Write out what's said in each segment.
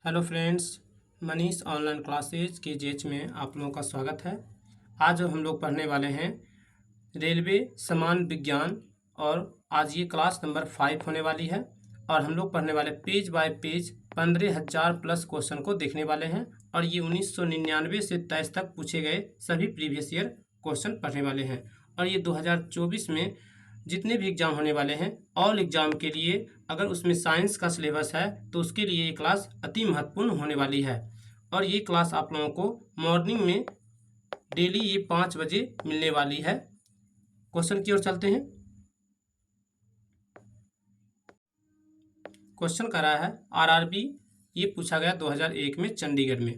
Hello friends, Manish online classes के जेच में आप लोगों का स्वागत है। आज हम लोग पढ़ने वाले हैं रेलवे समान विज्ञान और आज ये क्लास नंबर 5 होने वाली है और हम लोग पढ़ने वाले page bye page 15,000 plus question को देखने वाले हैं और ये 1999 से 23 तक पूछे गए सभी प्रीवियस ईयर क्वेश्चन पढ़ने वाले हैं और ये 2024 में जितने भी एग्ज़ाम होने वाले हैं ऑल एग्ज़ाम के लिए अगर उसमें साइंस का सिलेबस है तो उसके लिए ये क्लास अति महत्वपूर्ण होने वाली है और ये क्लास आप लोगों को मॉर्निंग में डेली ये 5 बजे मिलने वाली है। क्वेश्चन की ओर चलते हैं। क्वेश्चन कर रहा है आरआरबी, ये पूछा गया 2001 में चंडीगढ़ में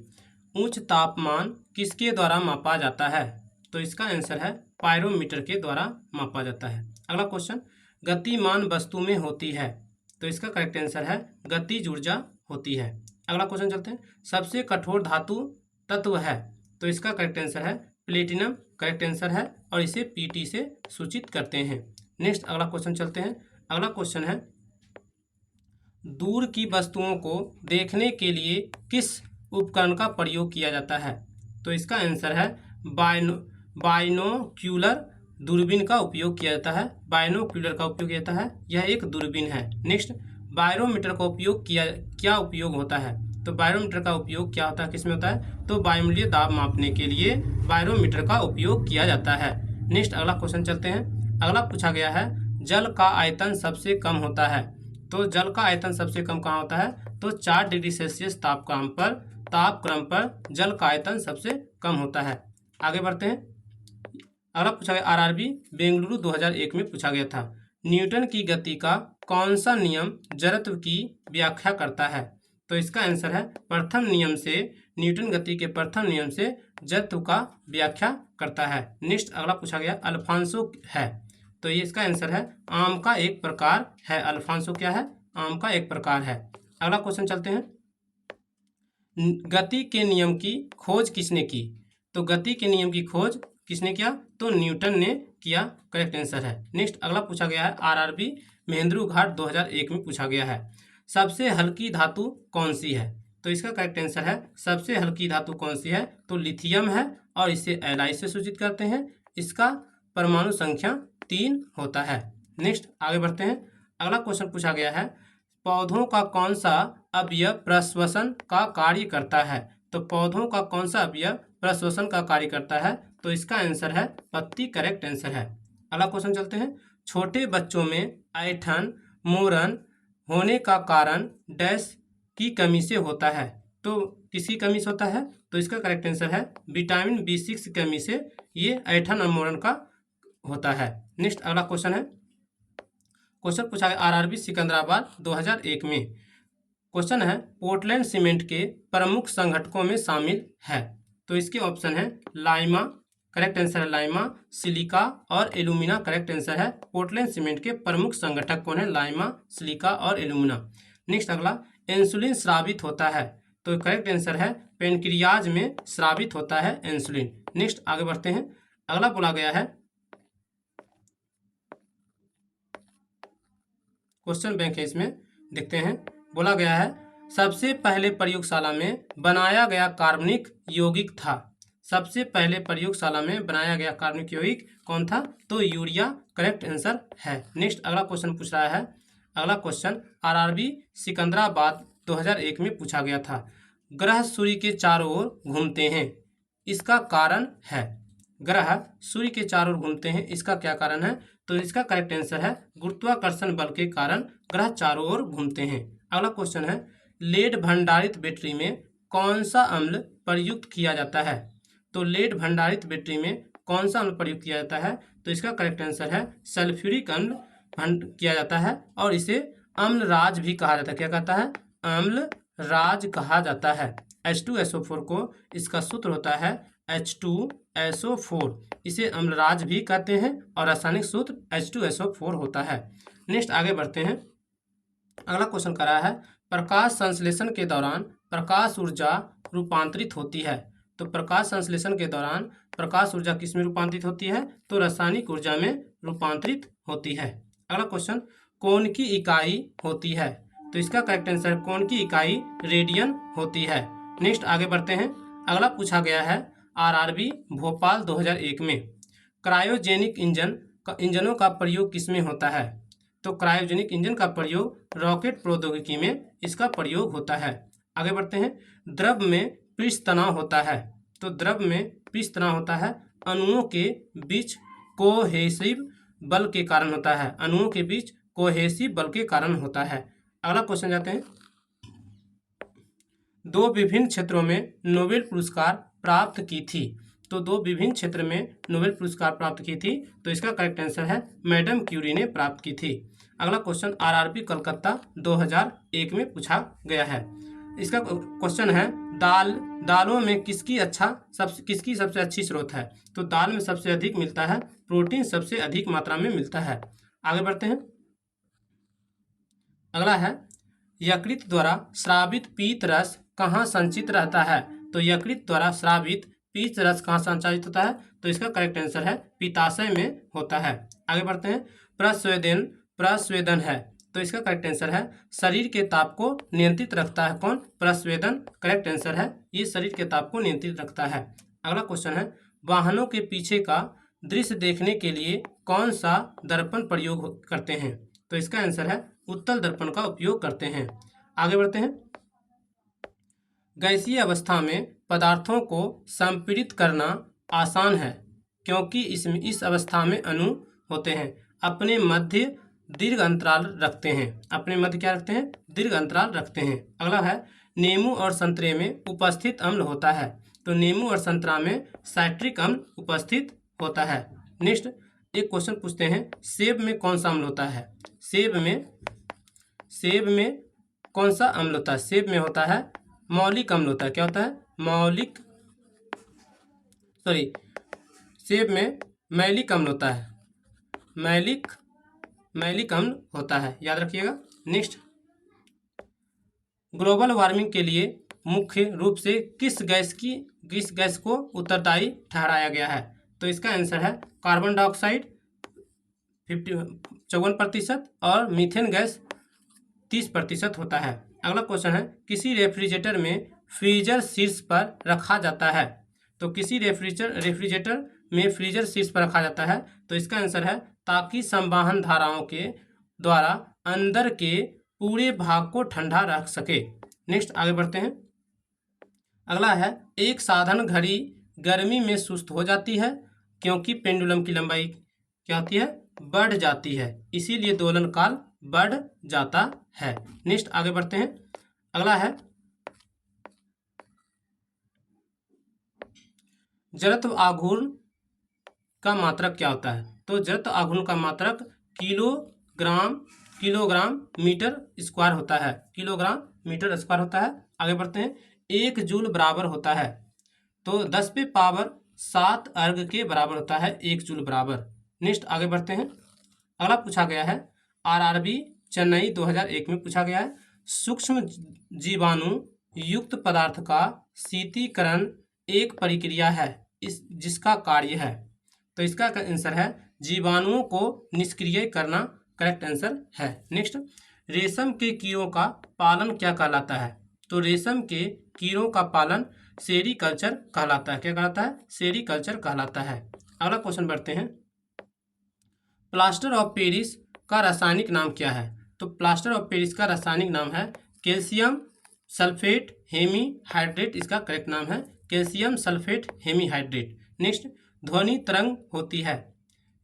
उच्च तापमान किसके द्वारा मापा जाता है? तो इसका आंसर है पायरोमीटर के द्वारा मापा जाता है। अगला क्वेश्चन, गतिमान वस्तु में होती है, तो इसका करेक्ट आंसर है गतिज ऊर्जा होती है। अगला क्वेश्चन चलते हैं, सबसे कठोर धातु तत्व है, तो इसका करेक्ट आंसर है प्लेटिनम करेक्ट आंसर है और इसे पीटी से सूचित करते हैं। नेक्स्ट अगला क्वेश्चन चलते हैं। अगला क्वेश्चन है, दूर की वस्तुओं को देखने के लिए किस उपकरण का प्रयोग किया जाता है? तो इसका आंसर है बाइनोक्यूलर दूरबीन का उपयोग किया जाता है। बाइनोक्यूलर का उपयोग किया जाता है, यह एक दूरबीन है। नेक्स्ट, बायोमीटर का उपयोग क्या उपयोग होता है? तो बायोमीटर का उपयोग क्या होता है, किसमें होता है? तो वायुमंडलीय दाब मापने के लिए बायोमीटर का उपयोग किया जाता है। नेक्स्ट अगला क्वेश्चन चलते हैं। अगला पूछा गया है, जल का आयतन सबसे कम होता है, तो जल का आयतन सबसे कम कहाँ होता है? तो 4 डिग्री सेल्सियस तापक्रम पर जल का आयतन सबसे कम होता है। आगे बढ़ते हैं। अगला पूछा गया आरआरबी बेंगलुरु 2001 में पूछा गया था, न्यूटन की गति का कौन सा नियम जड़त्व की व्याख्या करता है? तो इसका आंसर है प्रथम नियम से, न्यूटन गति के प्रथम नियम से जड़त्व का व्याख्या करता है। नेक्स्ट अगला पूछा गया अल्फांसो है, तो ये इसका आंसर है आम का एक प्रकार है। अल्फांसो क्या है? आम का एक प्रकार है। अगला क्वेश्चन चलते हैं, गति के नियम की खोज किसने की? तो गति के नियम की खोज किसने किया? तो न्यूटन ने किया, करेक्ट आंसर है। नेक्स्ट अगला पूछा गया है आरआरबी महेंद्रू घाट 2001 में पूछा गया है, सबसे हल्की धातु कौन सी है? तो इसका करेक्ट आंसर है सबसे हल्की धातु कौन सी है? तो लिथियम है और इसे Li से सूचित करते हैं। इसका परमाणु संख्या 3 होता है। नेक्स्ट आगे बढ़ते हैं। अगला क्वेश्चन पूछा गया है, पौधों का कौन सा अवयव प्रश्वसन का कार्य करता है? तो पौधों का कौन सा अवयव प्रश्वसन का कार्य करता है? तो इसका आंसर है पत्ती, करेक्ट आंसर है। अगला क्वेश्चन चलते हैं, छोटे बच्चों में ऐंठन मोरन होने का कारण डैश की कमी से होता है? तो किसकी कमी से होता है? तो इसका करेक्ट आंसर है विटामिन B6 की कमी से ये ऐंठन और मोरन का होता है। नेक्स्ट अगला क्वेश्चन है, क्वेश्चन पूछा गया आरआरबी सिकंदराबाद 2001 में, क्वेश्चन है पोर्टलैंड सीमेंट के प्रमुख संगठकों में शामिल है? तो इसके ऑप्शन है लाइमा, करेक्ट आंसर है लाइमा, सिलिका और एल्यूमिना, करेक्ट आंसर है। पोर्टलैंड सीमेंट के प्रमुख संगठक कौन है? लाइमा, सिलिका और एल्यूमिना। नेक्स्ट अगला, इंसुलिन स्रावित होता है, तो करेक्ट आंसर है पेनक्रियाज में स्रावित होता है इंसुलिन। नेक्स्ट आगे बढ़ते हैं। अगला बोला गया है, क्वेश्चन बैंक है, इसमें देखते हैं। बोला गया है, सबसे पहले प्रयोगशाला में बनाया गया कार्बनिक यौगिक था। सबसे पहले प्रयोगशाला में बनाया गया कार्बनिक यौगिक कौन था? तो यूरिया, करेक्ट आंसर है। नेक्स्ट अगला क्वेश्चन पूछ रहा है, अगला क्वेश्चन आरआरबी सिकंदराबाद 2001 में पूछा गया था, ग्रह सूर्य के चारों ओर घूमते हैं, इसका कारण है? ग्रह सूर्य के चारों ओर घूमते हैं, इसका क्या कारण है? तो इसका करेक्ट आंसर है गुरुत्वाकर्षण बल के कारण ग्रह चारों ओर घूमते हैं। अगला क्वेश्चन है, लेड भंडारित बैटरी में कौन सा अम्ल प्रयुक्त किया जाता है? तो लेड भंडारित बैटरी में कौन सा अम्ल प्रयुक्त किया जाता है? तो इसका करेक्ट आंसर है सल्फ्यूरिक अम्ल किया जाता है और इसे अम्ल राज भी कहा जाता है। क्या कहता है? अम्ल राज कहा जाता है। H2SO4 को इसका सूत्र होता है H2SO4, इसे अम्लराज भी कहते हैं और रासायनिक सूत्र H2SO4 होता है। नेक्स्ट आगे बढ़ते हैं। अगला क्वेश्चन कर रहा है, प्रकाश संश्लेषण के दौरान प्रकाश ऊर्जा रूपांतरित होती है, तो प्रकाश संश्लेषण के दौरान प्रकाश ऊर्जा किस में रूपांतरित होती है? तो रासायनिक ऊर्जा में रूपांतरित होती है। अगला क्वेश्चन, कोण की इकाई होती है? तो इसका करेक्ट आंसर कोण की इकाई रेडियन होती है। नेक्स्ट आगे बढ़ते हैं। अगला पूछा गया है आरआरबी भोपाल 2001 में क्रायोजेनिक इंजनों का प्रयोग किसमें होता है? तो क्रायोजेनिक इंजन का प्रयोग रॉकेट प्रौद्योगिकी में इसका प्रयोग होता है। आगे बढ़ते हैं। द्रव में पृष्ठ तनाव होता है, तो द्रव में पृष्ठ तनाव होता है अणुओं के बीच कोहेसिव बल के कारण होता है, अणुओं के बीच कोहेसिव बल के कारण होता है। अगला क्वेश्चन जाते हैं। दो विभिन्न क्षेत्रों में नोबेल पुरस्कार प्राप्त की थी, तो दो विभिन्न क्षेत्र में नोबेल पुरस्कार प्राप्त की थी, तो इसका करेक्ट आंसर है मैडम क्यूरी ने प्राप्त की थी। अगला क्वेश्चन आरआरबी कलकत्ता 2001 में पूछा गया है। इसका क्वेश्चन है दालों में किसकी सबसे अच्छी स्रोत है? तो दाल में सबसे अधिक मिलता है प्रोटीन, सबसे अधिक मात्रा में मिलता है। आगे बढ़ते हैं। अगला है यकृत द्वारा स्रावित पीत रस कहाँ संचित रहता है? तो यकृत द्वारा स्रावित पीत रस कहाँ संचालित होता है? तो इसका करेक्ट आंसर है पित्ताशय में होता है। आगे बढ़ते हैं। प्रस्वेदन है, तो इसका करेक्ट आंसर है शरीर के ताप को नियंत्रित रखता है। कौन? प्रस्वेदन करेक्ट आंसर है, ये शरीर के ताप को नियंत्रित रखता है। अगला क्वेश्चन है वाहनों के पीछे का दृश्य देखने के लिए कौन सा दर्पण प्रयोग करते हैं? तो इसका आंसर है उत्तल दर्पण का उपयोग करते हैं। आगे बढ़ते हैं। गैसीय अवस्था में पदार्थों को संपीड़ित करना आसान है क्योंकि इस अवस्था में अणु होते हैं अपने मध्य दीर्घ अंतराल रखते हैं, अपने मध्य क्या रखते हैं? दीर्घ अंतराल रखते हैं। अगला है नींबू और संतरे में उपस्थित अम्ल होता है, तो नींबू और संतरा में साइट्रिक अम्ल उपस्थित होता है। नेक्स्ट एक क्वेश्चन पूछते हैं सेब में कौन सा अम्ल होता है? सेब में कौन सा अम्ल होता है? सेब में होता है मौलिक अम्ल होता है। क्या होता है? सेब में मैलिक अम्ल होता है, मैलिक अम्ल होता है, याद रखिएगा। नेक्स्ट ग्लोबल वार्मिंग के लिए मुख्य रूप से किस गैस को उत्तरदायी ठहराया गया है? तो इसका आंसर है कार्बन डाइऑक्साइड 54% और मीथेन गैस 30% होता है। अगला क्वेश्चन है किसी रेफ्रिजरेटर में फ्रीजर शीर्ष पर रखा जाता है, तो किसी रेफ्रिजरेटर में फ्रीजर शीर्ष पर रखा जाता है, तो इसका आंसर है ताकि संवहन धाराओं के द्वारा अंदर के पूरे भाग को ठंडा रख सके। नेक्स्ट आगे बढ़ते हैं। अगला है एक साधारण घड़ी गर्मी में सुस्त हो जाती है क्योंकि पेंडुलम की लंबाई क्या होती है? बढ़ जाती है, इसीलिए दोलन काल बढ़ जाता है। नेक्स्ट आगे बढ़ते हैं। अगला है जड़त्व आघूर्ण का मात्रक क्या होता है? तो जड़त्व आघूर्ण का मात्रक किलोग्राम मीटर स्क्वायर होता है, किलोग्राम मीटर स्क्वायर होता है। आगे बढ़ते हैं। 1 जूल बराबर होता है, तो 10⁻7 अर्ग के बराबर होता है 1 जूल बराबर। नेक्स्ट आगे बढ़ते हैं। अगला पूछा गया है आरआरबी चेन्नई 2001 में पूछा गया है सूक्ष्म जीवाणु युक्त पदार्थ का शीतलीकरण एक प्रक्रिया है जिसका कार्य है, तो इसका आंसर है जीवाणुओं को निष्क्रिय करना, करेक्ट आंसर है। नेक्स्ट रेशम के कीड़ों का पालन क्या कहलाता है? तो रेशम के कीड़ों का पालन सेरीकल्चर कहलाता है। क्या कहलाता है? सेरीकल्चर कहलाता है। अगला क्वेश्चन बढ़ते हैं। प्लास्टर ऑफ पेरिस का रासायनिक नाम क्या है? तो प्लास्टर ऑफ पेरिस का रासायनिक नाम है कैल्शियम सल्फेट हेमीहाइड्रेट, इसका करेक्ट नाम है कैल्शियम सल्फेट हेमीहाइड्रेट। नेक्स्ट ध्वनि तरंग होती है,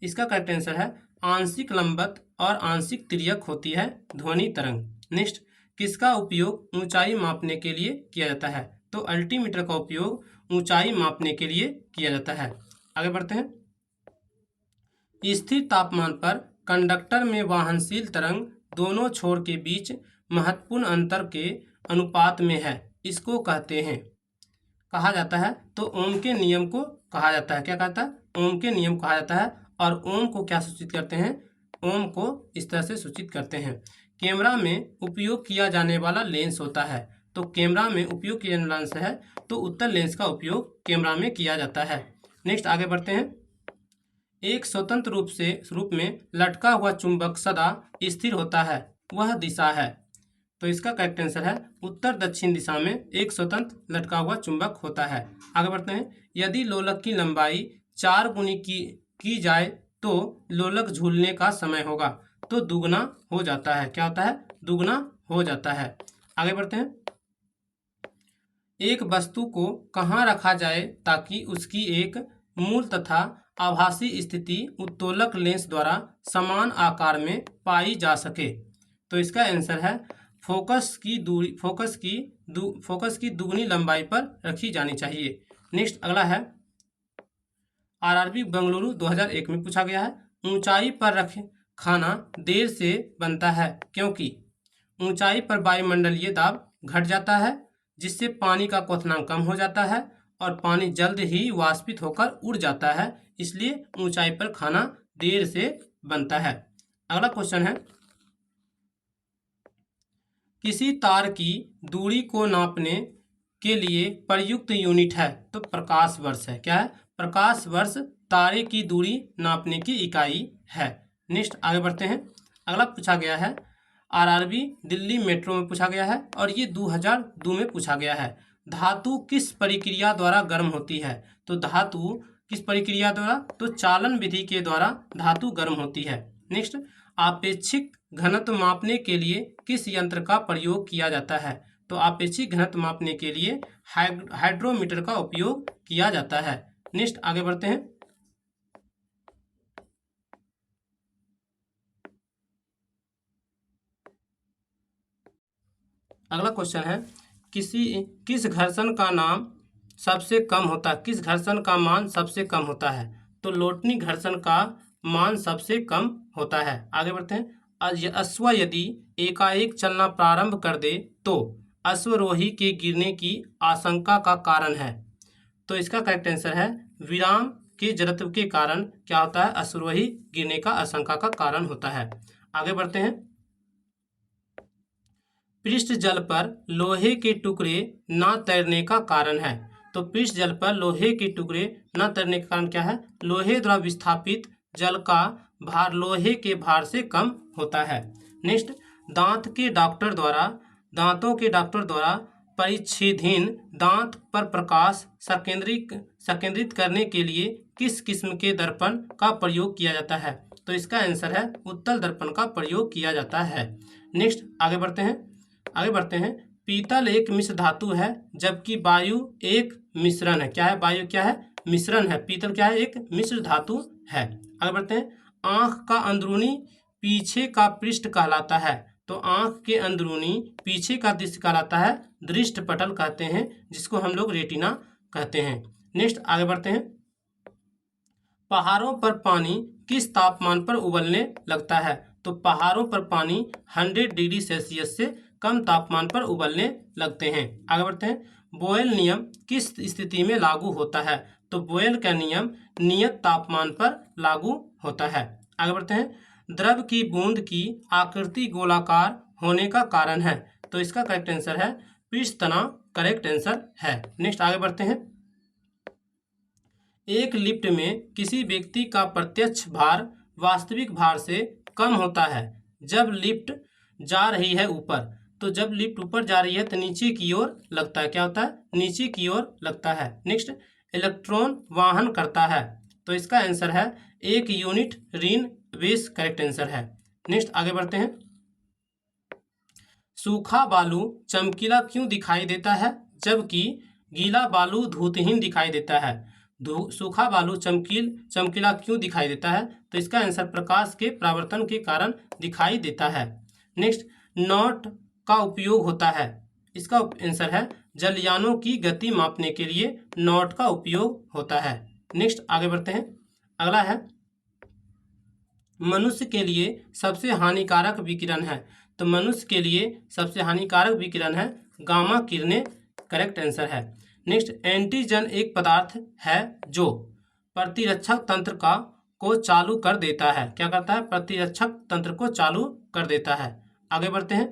इसका करेक्ट आंसर है आंशिक लंबवत और आंशिक तिर्यक होती है ध्वनि तरंग। नेक्स्ट किसका उपयोग ऊंचाई मापने के लिए किया जाता है? तो अल्टीमीटर का उपयोग ऊंचाई मापने के लिए किया जाता है। आगे बढ़ते हैं। स्थिर तापमान पर कंडक्टर में वाहनशील तरंग दोनों छोर के बीच महत्वपूर्ण अंतर के अनुपात में है, इसको कहा जाता है तो ओम के नियम को कहा जाता है। क्या कहता है? ओम के नियम कहा जाता है। और ओम को क्या सूचित करते हैं? ओम को इस तरह से सूचित करते हैं। कैमरा में उपयोग किया जाने वाला लेंस होता है, तो कैमरा में उपयोग किया जाने वाला लेंस है तो उत्तल लेंस का उपयोग कैमरा में किया जाता है। नेक्स्ट आगे बढ़ते हैं। एक स्वतंत्र रूप में लटका हुआ चुंबक सदा स्थिर होता है, वह दिशा है, तो इसका करेक्ट आंसर है उत्तर दक्षिण दिशा में एक स्वतंत्र लटका हुआ चुंबक होता है। आगे बढ़ते हैं। यदि लोलक की लंबाई 4 गुनी की जाए तो लोलक झूलने का समय होगा, तो दुगना हो जाता है। क्या होता है? दुगना हो जाता है। आगे बढ़ते हैं। एक वस्तु को कहाँ रखा जाए ताकि उसकी एक मूल तथा आभासी स्थिति उत्तोलक लेंस द्वारा समान आकार में पाई जा सके? तो इसका आंसर है फोकस की दुगनी लंबाई पर रखी जानी चाहिए। नेक्स्ट अगला है, आरआरबी बेंगलुरु 2001 में पूछा गया है। ऊंचाई पर रखे खाना देर से बनता है क्योंकि ऊंचाई पर वायुमंडलीय दाब घट जाता है, जिससे पानी का क्वथनांक कम हो जाता है और पानी जल्द ही वाष्पित होकर उड़ जाता है, इसलिए ऊंचाई पर खाना देर से बनता है। अगला क्वेश्चन है, किसी तार की दूरी को नापने के लिए प्रयुक्त यूनिट है, तो प्रकाश वर्ष है। क्या है? प्रकाश वर्ष तारे की दूरी नापने की इकाई है। नेक्स्ट आगे बढ़ते हैं। अगला पूछा गया है, आरआरबी दिल्ली मेट्रो में पूछा गया है और ये 2002 में पूछा गया है। धातु किस प्रक्रिया द्वारा गर्म होती है? तो धातु किस प्रक्रिया द्वारा? तो चालन विधि के द्वारा धातु गर्म होती है। नेक्स्ट, आपेक्षिक घनत्व मापने के लिए किस यंत्र का प्रयोग किया जाता है? तो आपेक्षिक घनत्व मापने के लिए हाइड्रोमीटर का उपयोग किया जाता है। नेक्स्ट आगे बढ़ते हैं। अगला क्वेश्चन है, किस घर्षण का नाम सबसे कम होता है? किस घर्षण का मान सबसे कम होता है? तो लोटनी घर्षण का मान सबसे कम होता है। आगे बढ़ते हैं। अश्व यदि एकाएक चलना प्रारंभ कर दे तो अश्वरोही के गिरने की आशंका का कारण है। तो इसका करेक्ट आंसर है विराम के जड़त्व के कारण क्या होता है? अश्वरोही गिरने का आशंका का कारण होता है। आगे बढ़ते हैं। पृष्ठ जल पर लोहे के टुकड़े न तैरने का कारण है। तो पृष्ठ जल पर लोहे के टुकड़े न तैरने का कारण क्या है? लोहे द्वारा विस्थापित जल का भार लोहे के भार से कम होता है। नेक्स्ट, दांतों के डॉक्टर द्वारा परिच्छेदहीन दांत पर प्रकाश संकेंद्रित करने के लिए किस किस्म के दर्पण का प्रयोग किया जाता है? तो इसका आंसर है उत्तल दर्पण का प्रयोग किया जाता है। नेक्स्ट आगे बढ़ते हैं। पीतल एक मिश्र धातु है जबकि वायु एक मिश्रण है। क्या है? वायु क्या है? मिश्रण है। पीतल क्या है? एक मिश्र धातु है। आगे बढ़ते हैं। आंख का अंदरूनी पीछे का पृष्ठ कहलाता है। तो आंख के अंदरूनी पीछे का दृश्य कहलाता है दृष्ट पटल कहते हैं, जिसको हम लोग रेटिना कहते हैं। नेक्स्ट आगे बढ़ते हैं। पहाड़ों पर पानी किस तापमान पर उबलने लगता है? तो पहाड़ों पर पानी 100 डिग्री सेल्सियस से कम तापमान पर उबलने लगते हैं। आगे बढ़ते हैं। बोयल नियम किस स्थिति में लागू होता है? तो बोयल का नियम नियत तापमान पर लागू होता है। आगे बढ़ते हैं। द्रव की बूंद की आकृति गोलाकार होने का कारण है। तो इसका करेक्ट आंसर है पृष्ठ तनाव करेक्ट आंसर है। नेक्स्ट आगे बढ़ते हैं। एक लिफ्ट में किसी व्यक्ति का प्रत्यक्ष भार वास्तविक भार से कम होता है जब लिफ्ट जा रही है ऊपर। तो जब लिफ्ट ऊपर जा रही है तो नीचे की ओर लगता है। क्या होता है? नीचे की ओर लगता है। नेक्स्ट, इलेक्ट्रॉन वाहन करता है। तो इसका आंसर है 1 यूनिट ऋण बेस करेक्ट आंसर है। नेक्स्ट आगे बढ़ते हैं। सूखा बालू चमकीला क्यों दिखाई देता है जबकि गीला बालू धूतहीन दिखाई देता है? सूखा बालू चमकीला क्यों दिखाई देता है? तो इसका आंसर प्रकाश के परावर्तन के कारण दिखाई देता है। नेक्स्ट, नॉट का उपयोग होता है। इसका आंसर है जलयानों की गति मापने के लिए नॉट का उपयोग होता है। नेक्स्ट आगे बढ़ते हैं। अगला है, मनुष्य के लिए सबसे हानिकारक विकिरण है। तो मनुष्य के लिए सबसे हानिकारक विकिरण है गामा किरणें करेक्ट आंसर है। नेक्स्ट, एंटीजन एक पदार्थ है जो प्रतिरक्षक तंत्र को चालू कर देता है। क्या करता है? प्रतिरक्षक तंत्र को चालू कर देता है। आगे बढ़ते हैं।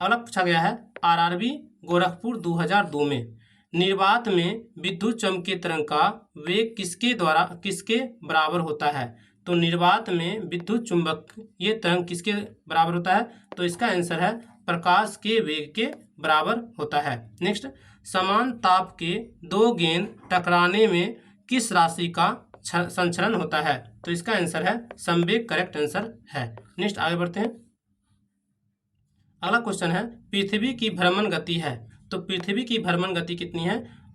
अगला पूछा गया है, आरआरबी गोरखपुर 2002 में निर्वात में विद्युत चुम्बकीय तरंग का वेग किसके बराबर होता है? तो निर्वात में विद्युत चुंबकीय तरंग किसके बराबर होता है? तो इसका आंसर है प्रकाश के वेग के बराबर होता है। नेक्स्ट, समान ताप के दो गेंद टकराने में किस राशि का संचरण होता है? तो इसका आंसर है संवेग, करेक्ट आंसर है। नेक्स्ट आगे बढ़ते हैं। अगला क्वेश्चन है, पृथ्वी की भ्रमण गति है, तो पृथ्वी की भ्रमण गति कितनी है?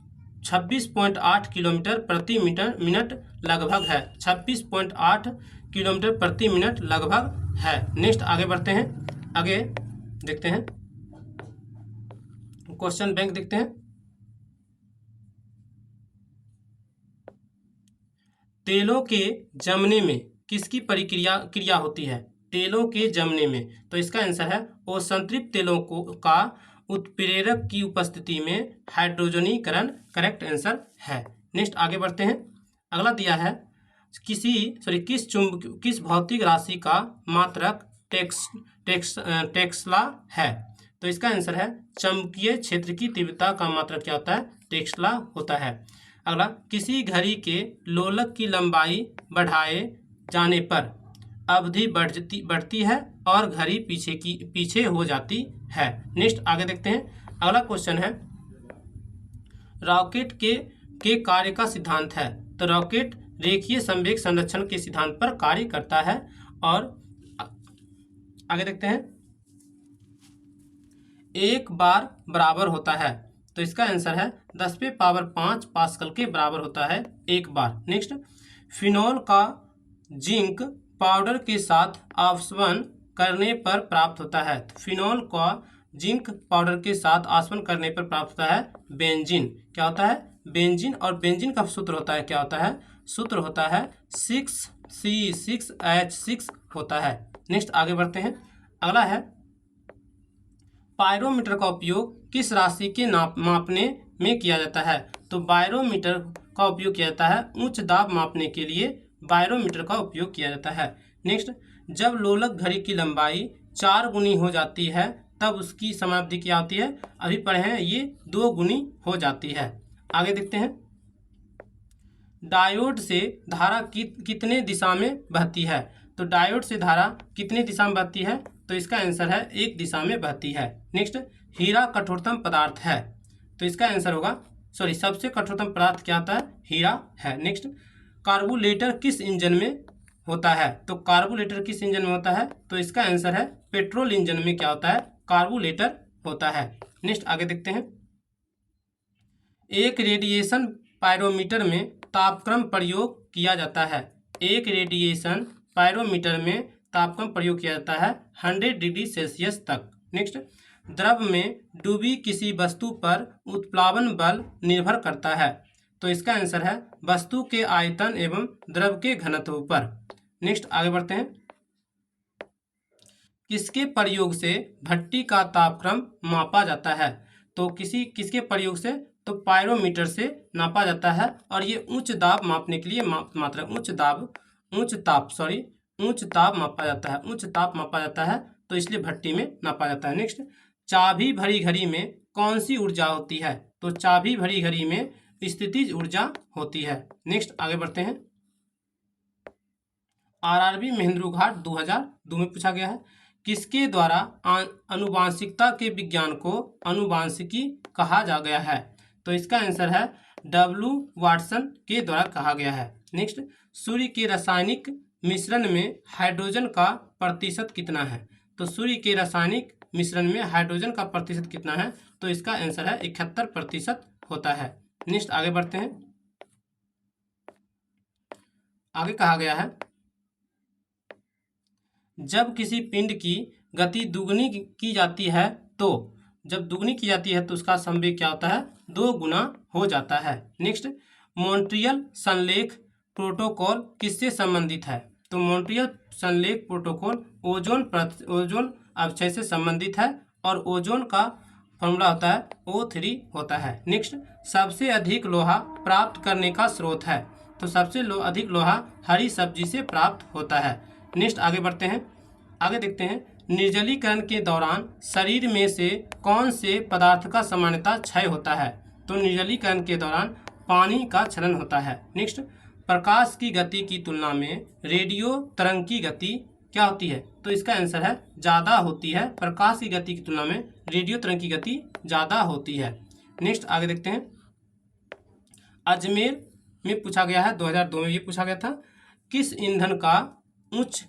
26.8 किलोमीटर प्रति मिनट लगभग है। 26.8 किलोमीटर प्रति मिनट लगभग है। नेक्स्ट आगे बढ़ते हैं। आगे देखते हैं, क्वेश्चन बैंक देखते हैं। तेलों के जमने में किसकी क्रिया होती है? तेलों के जमने में, तो इसका आंसर है वो संतृप्त तेलों का उत्प्रेरक की उपस्थिति में हाइड्रोजनीकरण, करेक्ट आंसर है। नेक्स्ट आगे बढ़ते हैं। अगला दिया है, किस भौतिक राशि का मात्रक टेस्ला है? तो इसका आंसर है चुंबकीय क्षेत्र की तीव्रता का मात्रक क्या होता है? टेस्ला होता है। अगला, किसी घड़ी के लोलक की लंबाई बढ़ाए जाने पर अवधि बढ़ती है और घड़ी पीछे हो जाती है। नेक्स्ट आगे देखते हैं। अगला क्वेश्चन है, रॉकेट के कार्य का सिद्धांत है, तो रॉकेट रेखीय संवेग संरक्षण के सिद्धांत पर कार्य करता है। और आगे देखते हैं, एक बार बराबर होता है, तो इसका आंसर है 10⁵ पास्कल के बराबर होता है एक बार। नेक्स्ट, फिनॉल का जिंक पाउडर के साथ आसवन करने पर प्राप्त होता है, तो फिनॉल का जिंक पाउडर के साथ आसवन करने पर प्राप्त होता है बेंजीन। क्या होता है? बेंजीन। और बेंजीन का सूत्र होता है, क्या होता है? सूत्र होता है 6C6H6 होता है। नेक्स्ट आगे बढ़ते हैं। अगला है, पायरोमीटर का उपयोग किस राशि के मापने में किया जाता है? तो बायरोमीटर का उपयोग किया जाता है उच्च दाब मापने के लिए, बायरोमीटर का उपयोग किया जाता है। नेक्स्ट, जब लोलक घड़ी की लंबाई 4 गुनी हो जाती है तब उसकी समाप्ति क्या होती है? अभी पढ़े हैं, ये 2 गुनी हो जाती है। आगे देखते हैं, डायोड से धारा कितने दिशा में बहती है? तो डायोड से धारा कितने दिशा में बहती है? तो इसका आंसर है एक दिशा में बहती है। नेक्स्ट, हीरा कठोरतम पदार्थ है, तो इसका आंसर होगा, सबसे कठोरतम पदार्थ क्या होता है? हीरा है। नेक्स्ट, कार्बोरेटर किस इंजन में होता है? तो कार्बोरेटर किस इंजन में होता है? तो इसका आंसर है पेट्रोल इंजन में क्या होता है? कार्बोरेटर होता है। नेक्स्ट आगे देखते हैं, एक रेडिएशन पायरोमीटर में तापक्रम प्रयोग किया जाता है। एक रेडिएशन पायरोमीटर में तापक्रम प्रयोग किया जाता है 100 डिग्री सेल्सियस तक। नेक्स्ट, द्रव में डूबी किसी वस्तु पर उत्प्लावन बल निर्भर करता है, तो इसका आंसर है वस्तु के आयतन एवं द्रव के घनत्व पर। नेक्स्ट आगे बढ़ते हैं, किसके प्रयोग से भट्टी का तापक्रम मापा जाता है? तो किसके प्रयोग से? तो पायरोमीटर से नापा जाता है, और ये उच्च दाब मापने के लिए उच्च ताप मापा जाता है, उच्च ताप मापा जाता है, तो इसलिए भट्टी में नापा जाता है। नेक्स्ट, चाबी भरी घड़ी में कौन सी ऊर्जा होती है? तो चाबी भरी घड़ी में स्थितिज ऊर्जा होती है। नेक्स्ट आगे बढ़ते हैं, आरआरबी महेंद्रू घाट 2002 में पूछा गया है, किसके द्वारा आनुवांशिकता के विज्ञान को आनुवांशिकी कहा जा गया है? तो इसका आंसर है W वाटसन के द्वारा कहा गया है। नेक्स्ट, सूर्य के रासायनिक मिश्रण में हाइड्रोजन का प्रतिशत कितना है? तो सूर्य के रासायनिक मिश्रण में हाइड्रोजन का प्रतिशत कितना है? तो इसका आंसर है 71% होता है। नेक्स्ट आगे बढ़ते हैं, आगे कहा गया है, जब किसी पिंड की गति दुगनी की जाती है तो उसका संवेग क्या होता है? 2 गुना हो जाता है। नेक्स्ट, मॉन्ट्रियल संलेख प्रोटोकॉल किससे संबंधित है? तो मॉन्ट्रियल संलेख प्रोटोकॉल ओजोन अवक्षय से संबंधित है, और ओजोन का फॉर्मूला होता है O3 होता है। नेक्स्ट, सबसे अधिक लोहा प्राप्त करने का स्रोत है? तो सबसे अधिक लोहा हरी सब्जी से प्राप्त होता है। नेक्स्ट आगे बढ़ते हैं, आगे देखते हैं, निर्जलीकरण के दौरान शरीर में से कौन से पदार्थ का सामान्यतः क्षय होता है? तो निर्जलीकरण के दौरान पानी का क्षरण होता है। नेक्स्ट, प्रकाश की गति की तुलना में रेडियो तरंग की गति क्या होती है? तो इसका आंसर है ज़्यादा होती है। प्रकाश की गति की तुलना में रेडियो तरंग की गति ज़्यादा होती है। नेक्स्ट आगे देखते हैं। अजमेर में पूछा गया है, 2002 में ये पूछा गया था, किस ईंधन का उच्च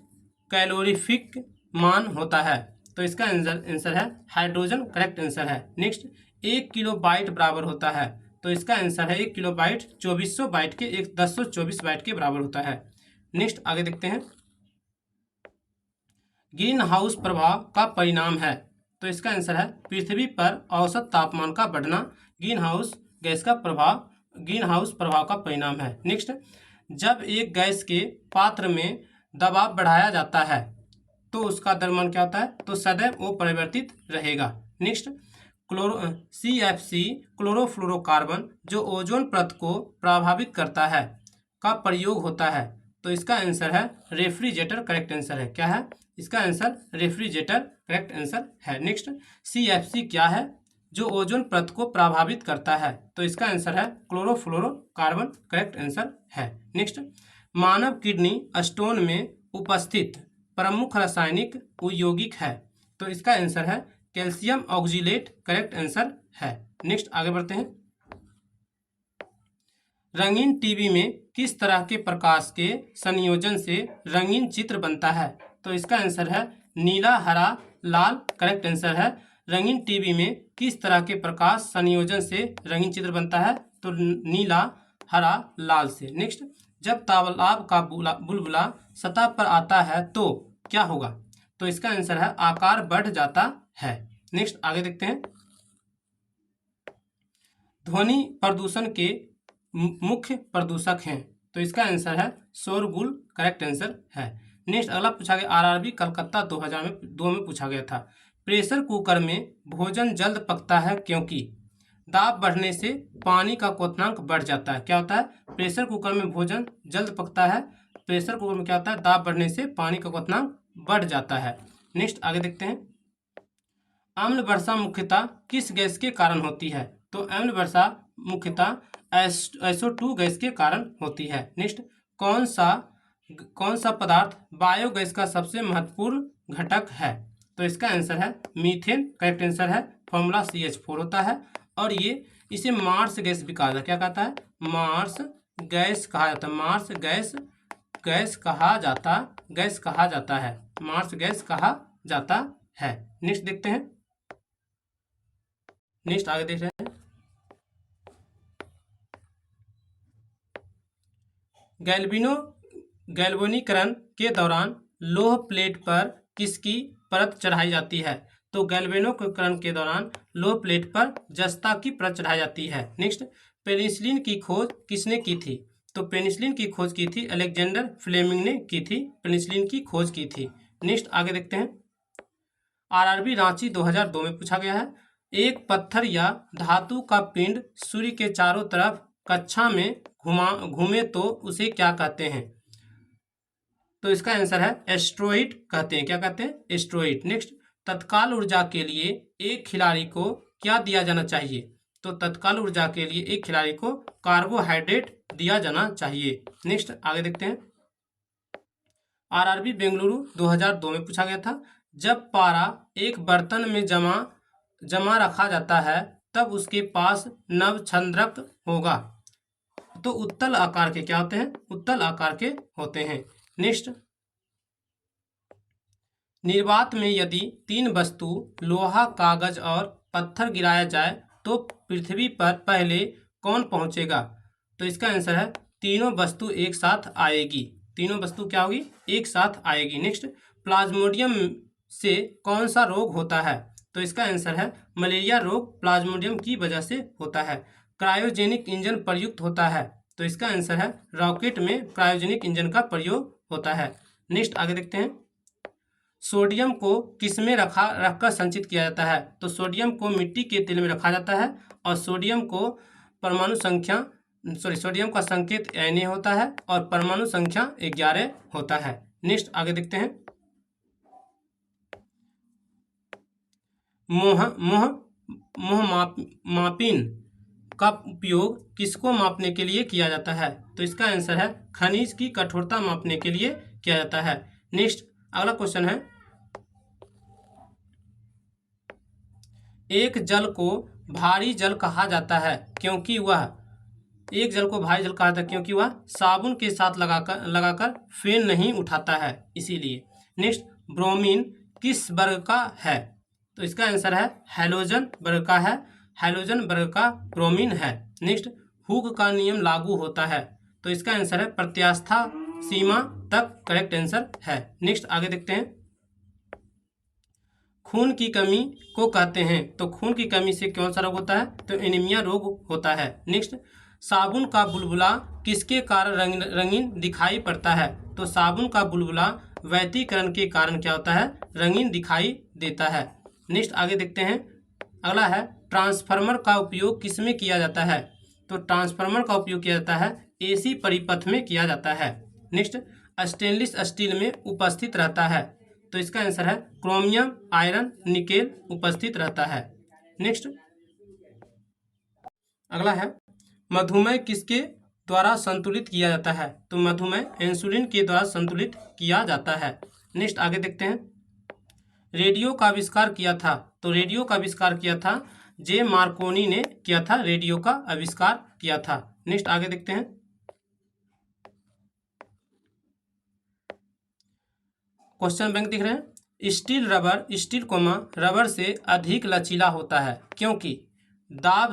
कैलोरीफिक मान होता है? तो इसका आंसर है हाइड्रोजन, करेक्ट आंसर है। नेक्स्ट, 1 किलोबाइट बराबर होता है? तो इसका आंसर है 1 किलोबाइट 2400 बाइट के 1024 बाइट के बराबर होता है। नेक्स्ट आगे देखते हैं। ग्रीन हाउस प्रभाव का परिणाम है? तो इसका आंसर है पृथ्वी पर औसत तापमान का बढ़ना ग्रीन हाउस गैस का प्रभाव, ग्रीन हाउस प्रभाव का परिणाम है। नेक्स्ट, जब एक गैस के पात्र में दबाव बढ़ाया जाता है तो उसका द्रव्यमान क्या होता है? तो सदैव वो परिवर्तित रहेगा। नेक्स्ट, CFC क्लोरोफ्लोरोकार्बन जो ओजोन परत को प्रभावित करता है का प्रयोग होता है? तो इसका आंसर है रेफ्रिजरेटर, करेक्ट आंसर है। क्या है इसका आंसर? रेफ्रिजरेटर, करेक्ट आंसर है। नेक्स्ट, CFC क्या है जो ओजोन परत को प्रभावित करता है? तो इसका आंसर है क्लोरोफ्लोरोकार्बन, करेक्ट आंसर है। नेक्स्ट, मानव किडनी स्टोन में उपस्थित प्रमुख रासायनिक यौगिक है? तो इसका आंसर है कैल्शियम ऑक्जिलेट, करेक्ट आंसर है। नेक्स्ट आगे बढ़ते हैं। रंगीन टीवी में किस तरह के प्रकाश के संयोजन से रंगीन चित्र बनता है? तो इसका आंसर है नीला, हरा, लाल, करेक्ट आंसर है। रंगीन टीवी में किस तरह के प्रकाश संयोजन से रंगीन चित्र बनता है? तो नीला, हरा, लाल से। नेक्स्ट, जब तालाब का बुलबुला सतह पर आता है तो क्या होगा? तो इसका आंसर है आकार बढ़ जाता है। नेक्स्ट आगे देखते हैं। ध्वनि प्रदूषण के मुख्य प्रदूषक हैं? तो इसका आंसर है शोरगुल, करेक्ट आंसर है। नेक्स्ट अगला पूछा गया RRB कलकत्ता 2002 में पूछा गया था। प्रेशर कुकर में भोजन जल्द पकता है क्योंकि दाब बढ़ने से पानी का क्वथनांक बढ़ जाता है। क्या होता है? प्रेशर कुकर में भोजन जल्द पकता है। प्रेशर कुकर में क्या होता है? दाब बढ़ने से पानी का क्वथनांक बढ़ जाता है। नेक्स्ट आगे देखते हैं। अम्ल वर्षा मुख्यतः किस गैस के कारण होती है? तो अम्ल वर्षा मुख्यतः SO2 गैस के कारण होती है। नेक्स्ट, कौन सा पदार्थ बायोगैस का सबसे महत्वपूर्ण घटक है? तो इसका आंसर है मीथेन, करेक्ट आंसर है। फॉर्मूला CH4 होता है और ये इसे मार्स गैस भी कहा जाता है। क्या कहता है? मार्स गैस कहा जाता है। मार्स गैस कहा जाता है। मार्स गैस कहा जाता है। नेक्स्ट देखते हैं। नेक्स्ट आगे देख रहे हैं। गैल्वेनीकरण के दौरान लोह प्लेट पर किसकी परत चढ़ाई जाती है? तो गैल्वेनीकरण के दौरान लोह प्लेट पर जस्ता की परत चढ़ाई जाती है। नेक्स्ट, पेनिसिलिन की खोज किसने की थी? तो पेनिसिलिन की खोज की थी अलेक्जेंडर फ्लेमिंग ने की थी। पेनिसिलिन की खोज की थी। नेक्स्ट आगे देखते हैं। RRB रांची 2002 में पूछा गया है। एक पत्थर या धातु का पिंड सूर्य के चारों तरफ कक्षा में घूमे तो उसे क्या कहते हैं? तो इसका आंसर है एस्ट्रॉइड कहते हैं। क्या कहते हैं? एस्ट्रॉइड। नेक्स्ट, तत्काल ऊर्जा के लिए एक खिलाड़ी को क्या दिया जाना चाहिए? तो तत्काल ऊर्जा के लिए एक खिलाड़ी को कार्बोहाइड्रेट दिया जाना चाहिए। नेक्स्ट आगे देखते हैं। RRB बेंगलुरु 2002 में पूछा गया था। जब पारा एक बर्तन में जमा रखा जाता है तब उसके पास नवछंद्रक होगा। तो उत्तल आकार के क्या होते हैं? उत्तल आकार के होते हैं। नेक्स्ट, निर्वात में यदि 3 वस्तु लोहा, कागज और पत्थर गिराया जाए तो पृथ्वी पर पहले कौन पहुंचेगा? तो इसका आंसर है तीनों वस्तु एक साथ आएगी। तीनों वस्तु क्या होगी? एक साथ आएगी। नेक्स्ट, प्लाज्मोडियम से कौन सा रोग होता है? तो इसका आंसर है मलेरिया रोग प्लाज्मोडियम की वजह से होता है। क्रायोजेनिक इंजन प्रयुक्त होता है? तो इसका आंसर है रॉकेट में क्रायोजेनिक इंजन का प्रयोग होता है। नेक्स्ट आगे देखते हैं। सोडियम को किसमें रखकर संचित किया जाता है? तो सोडियम को मिट्टी के तेल में रखा जाता है और सोडियम का संकेत Na होता है और परमाणु संख्या 11 होता है। नेक्स्ट आगे देखते हैं। मापिन का उपयोग किसको मापने के लिए किया जाता है? तो इसका आंसर है खनिज की कठोरता मापने के लिए किया जाता है। नेक्स्ट, अगला क्वेश्चन है, एक जल को भारी जल कहा जाता है क्योंकि वह साबुन के साथ लगाकर फेन नहीं उठाता है, इसीलिए। नेक्स्ट, ब्रोमीन किस वर्ग का है? तो इसका आंसर है हैलोजन वर्ग का है, हैलोजन वर्ग का ब्रोमीन है। नेक्स्ट, हुक का नियम लागू होता है, तो इसका आंसर है प्रत्यास्था सीमा तक, करेक्ट आंसर है। नेक्स्ट आगे देखते हैं, खून की कमी को कहते हैं, तो खून की कमी से कौन सा रोग होता है? तो एनीमिया रोग होता है। नेक्स्ट, साबुन का बुलबुला किसके कारण रंगीन दिखाई पड़ता है? तो साबुन का बुलबुला वैतीकरण के कारण क्या होता है? रंगीन दिखाई देता है। नेक्स्ट आगे देखते हैं, अगला है, ट्रांसफार्मर का उपयोग किसमें किया जाता है? तो ट्रांसफार्मर का उपयोग किया जाता है एसी परिपथ में किया जाता है। नेक्स्ट, स्टेनलेस स्टील में उपस्थित रहता है, तो इसका आंसर है क्रोमियम, आयरन, निकेल उपस्थित रहता है। नेक्स्ट अगला है, मधुमेह किसके द्वारा संतुलित किया जाता है? तो मधुमेह इंसुलिन के द्वारा संतुलित किया जाता है। नेक्स्ट आगे देखते हैं, रेडियो का आविष्कार किया था, तो रेडियो का आविष्कार किया था जे मार्कोनी ने किया था, रेडियो का आविष्कार किया था। नेक्स्ट आगे देखते हैं, क्वेश्चन बैंक दिख रहे हैं, स्टील रबर से अधिक लचीला होता है क्योंकि दबाव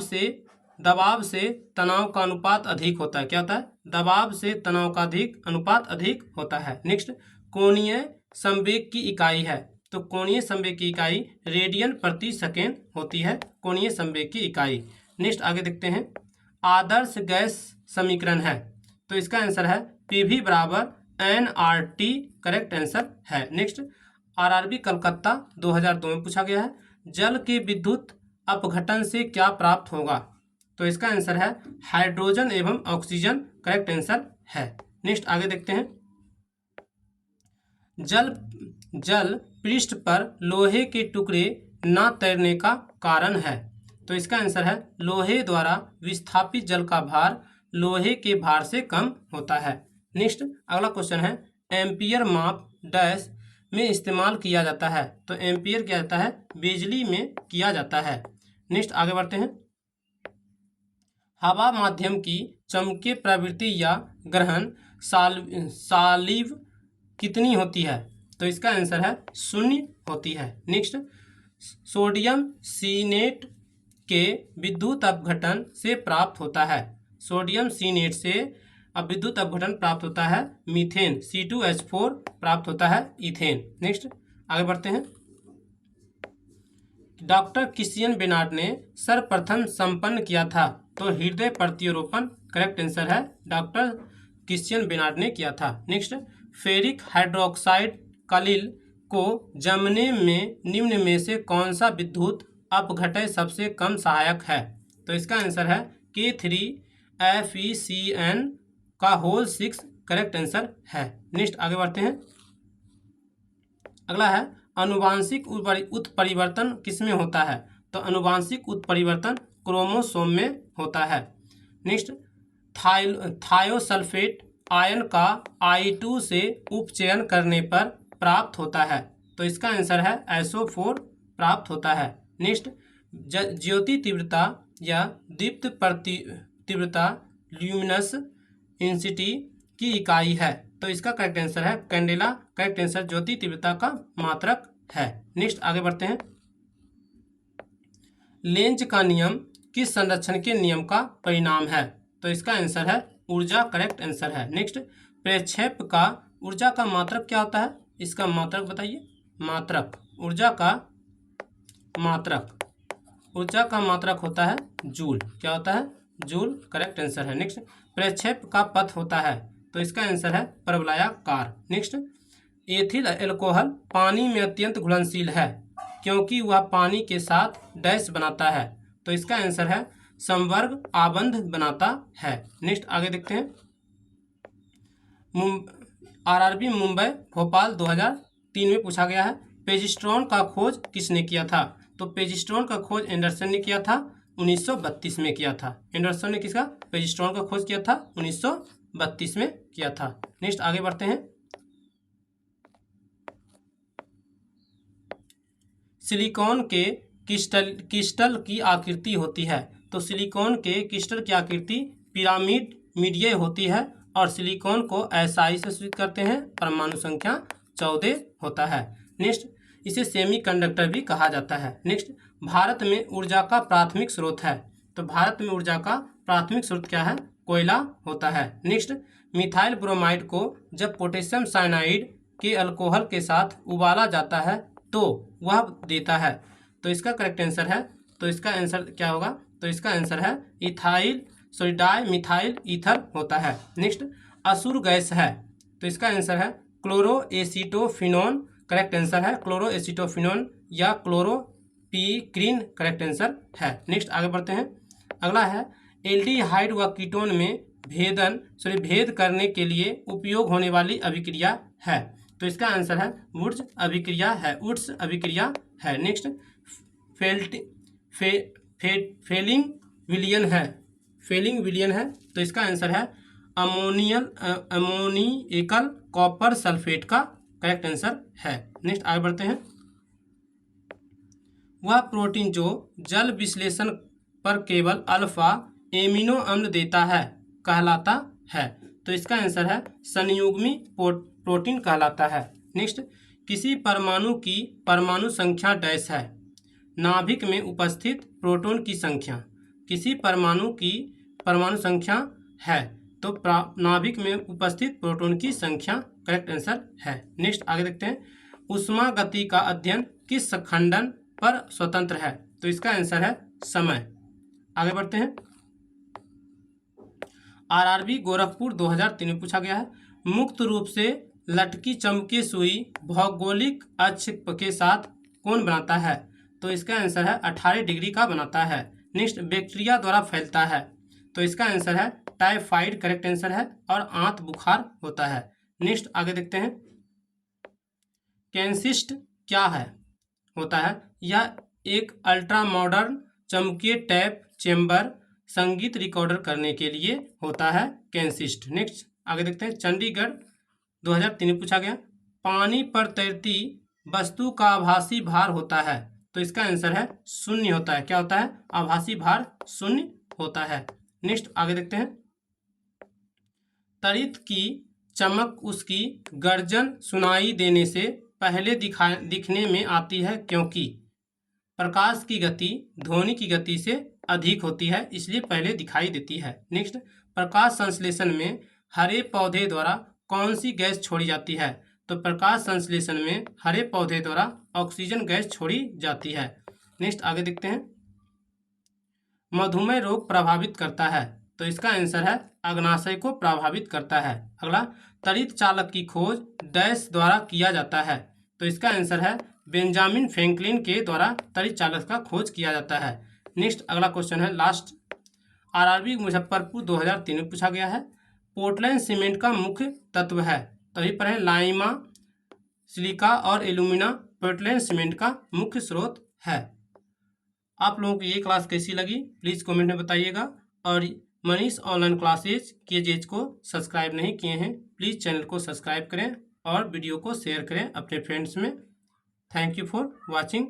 से तनाव का अनुपात अधिक होता है। क्या होता है? दबाव से तनाव का अनुपात अधिक होता है। नेक्स्ट, कोणीय संवेग की इकाई है, तो कोणीय संवेग की इकाई रेडियन प्रति सेकेंड होती है, कोणीय संवेग की इकाई। नेक्स्ट आगे देखते हैं, आदर्श गैस समीकरण है, तो इसका आंसर है PV बराबर NRT, करेक्ट आंसर है। नेक्स्ट, RRB कलकत्ता 2002 में पूछा गया है, जल के विद्युत अपघटन से क्या प्राप्त होगा? तो इसका आंसर है हाइड्रोजन एवं ऑक्सीजन, करेक्ट आंसर है। नेक्स्ट आगे देखते हैं, जल पृष्ठ पर लोहे के टुकड़े न तैरने का कारण है, तो इसका आंसर है लोहे द्वारा विस्थापित जल का भार लोहे के भार से कम होता है। नेक्स्ट अगला क्वेश्चन है, एम्पियर माप डैश में इस्तेमाल किया जाता है, तो एम्पियर किया जाता है बिजली में किया जाता है। नेक्स्ट आगे बढ़ते हैं, हवा माध्यम की चमके प्रवृत्ति या ग्रहण सालिव कितनी होती है? तो इसका आंसर है 0 होती है। नेक्स्ट, सोडियम सीनेट के विद्युत अपघटन से प्राप्त होता है, सोडियम सीनेट से विद्युत अपघटन प्राप्त होता है मीथेन, C2H4 प्राप्त होता है इथेन। नेक्स्ट आगे बढ़ते हैं, डॉक्टर क्रिश्चियन बेनार्ड ने सर्वप्रथम संपन्न किया था, तो हृदय प्रत्यारोपण, करेक्ट आंसर है डॉक्टर क्रिश्चियन बेनार्ड ने किया था। नेक्स्ट, फेरिक हाइड्रोक्साइड कलिल को जमने में निम्न में से कौन सा विद्युत अपघटय सबसे कम सहायक है? तो इसका आंसर है K3FeCN का होल 6, करेक्ट आंसर है। नेक्स्ट आगे बढ़ते हैं, अगला है, अनुवांशिक उत्परिवर्तन किसमें होता है? तो अनुवांशिक उत्परिवर्तन क्रोमोसोम में होता है। नेक्स्ट, थायोसल्फेट आयन का I2 से उपचयन करने पर प्राप्त होता है, तो इसका आंसर है SO4 प्राप्त होता है। नेक्स्ट, ज्योति तीव्रता या दीप्त तीव्रता ल्यूमिनस इंटेंसिटी की इकाई है, तो इसका करेक्ट आंसर है कैंडेला, करेक्ट आंसर ज्योति तीव्रता का मात्रक है। नेक्स्ट आगे बढ़ते हैं, लेंज का नियम किस संरक्षण के नियम का परिणाम है? तो इसका आंसर है ऊर्जा, करेक्ट आंसर है। नेक्स्ट, प्रक्षेप का ऊर्जा का मात्रक क्या होता है? इसका मात्रक बताइए, मात्रक, ऊर्जा का मात्रक होता है जूल, क्या होता है? जूल, करेक्ट आंसर है। नेक्स्ट, प्रक्षेप का पथ होता है, तो इसका आंसर है परवलयाकार। नेक्स्ट, एथिल अल्कोहल पानी में अत्यंत घुलनशील है क्योंकि वह पानी के साथ डैश बनाता है, तो इसका आंसर है संवर्ग आबंध बनाता है। नेक्स्ट आगे देखते हैं, RRB मुंबई भोपाल 2003 में पूछा गया है, पेजिस्ट्रॉन का खोज किसने किया था? तो पेजिस्ट्रॉन का खोज एंडरसन ने किया था, 1932 में किया था। एंडरसन ने किसका? पेजिस्ट्रॉन का खोज किया था, 1932 में किया था। नेक्स्ट आगे बढ़ते हैं, सिलिकॉन के क्रिस्टल की आकृति होती है? तो सिलिकॉन के क्रिस्टल की आकृति पिरामिड मीडिय होती है और सिलिकॉन को SI से सूचित करते हैं। परमाणु संख्या 14 होता है। नेक्स्ट, इसे सेमीकंडक्टर भी कहा जाता है। नेक्स्ट, भारत में ऊर्जा का प्राथमिक स्रोत है। तो भारत में ऊर्जा का प्राथमिक स्रोत क्या है? कोयला होता है। नेक्स्ट, मिथाइल ब्रोमाइड को जब पोटेशियम साइनाइड के अल्कोहल के साथ उबाला जाता है तो वह देता है। तो इसका करेक्ट आंसर है, तो इसका आंसर क्या होगा? तो इसका आंसर है डाई मिथाइल ईथर होता है। नेक्स्ट, असुर गैस है। तो इसका आंसर है क्लोरोएसिटोफिनोन। करेक्ट आंसर है क्लोरोएसिटोफिनोन या क्लोरोपीक्रीन करेक्ट आंसर है। नेक्स्ट आगे बढ़ते हैं। अगला है एल्डिहाइड व कीटोन में भेद करने के लिए उपयोग होने वाली अभिक्रिया है। तो इसका आंसर है वुड्स अभिक्रिया है। नेक्स्ट, फेलिंग विलियन है। तो इसका आंसर है अमोनियकल कॉपर सल्फेट का करेक्ट आंसर है। नेक्स्ट आगे बढ़ते हैं। वह प्रोटीन जो जल विश्लेषण पर केवल अल्फा एमिनो अम्ल देता है कहलाता है। तो इसका आंसर है संयुग्मी प्रोटीन कहलाता है। नेक्स्ट, किसी परमाणु की परमाणु संख्या डैश है? नाभिक में उपस्थित प्रोटॉन की संख्या। किसी परमाणु की परमाणु संख्या है तो नाभिक में उपस्थित प्रोटॉन की संख्या करेक्ट आंसर है। नेक्स्ट आगे देखते हैं। ऊष्मा गति का अध्ययन किस खंडन पर स्वतंत्र है? तो इसका आंसर है समय। आगे बढ़ते हैं। RRB गोरखपुर 2003 में पूछा गया है। मुक्त रूप से लटकी चमकी सुई भौगोलिक अक्ष के साथ कौन बनाता है? तो इसका आंसर है 18 डिग्री का बनाता है। नेक्स्ट, बैक्टीरिया द्वारा फैलता है। तो इसका आंसर है टाइफाइड करेक्ट आंसर है और आंत बुखार होता है। नेक्स्ट आगे देखते हैं। कैंसिस्ट क्या है होता है? यह एक अल्ट्रा मॉडर्न चमकीय टैप चेंबर संगीत रिकॉर्डर करने के लिए होता है कैंसिस्ट। नेक्स्ट आगे देखते हैं। चंडीगढ़ 2003 में पूछा गया। पानी पर तैरती वस्तु का आभासी भार होता है। तो इसका आंसर है शून्य होता है। क्या होता है? आभासी भार शून्य होता है। नेक्स्ट आगे देखते हैं। तड़ित की चमक उसकी गर्जन सुनाई देने से पहले दिखने में आती है क्योंकि प्रकाश की गति ध्वनि की गति से अधिक होती है, इसलिए पहले दिखाई देती है। नेक्स्ट, प्रकाश संश्लेषण में हरे पौधे द्वारा कौन सी गैस छोड़ी जाती है? तो प्रकाश संश्लेषण में हरे पौधे द्वारा ऑक्सीजन गैस छोड़ी जाती है। नेक्स्ट आगे देखते हैं। मधुमेह रोग प्रभावित करता है। तो इसका आंसर है अग्नाशय को प्रभावित करता है। अगला, तड़ित चालक की खोज डैश द्वारा किया जाता है। तो इसका आंसर है बेंजामिन फ्रैंकलिन के द्वारा तड़ित चालक का खोज किया जाता है। नेक्स्ट अगला क्वेश्चन है लास्ट। RRB मुजफ्फरपुर 2003 में पूछा गया है। पोर्टलैंड सीमेंट का मुख्य तत्व है। तो यही पर है लाइमा, सिलिका और एल्यूमिना पोर्टलैंड सीमेंट का मुख्य स्रोत है। आप लोगों को ये क्लास कैसी लगी प्लीज़ कमेंट में बताइएगा। और मनीष ऑनलाइन क्लासेज के जेज को सब्सक्राइब नहीं किए हैं प्लीज़ चैनल को सब्सक्राइब करें और वीडियो को शेयर करें अपने फ्रेंड्स में। Thank you for watching.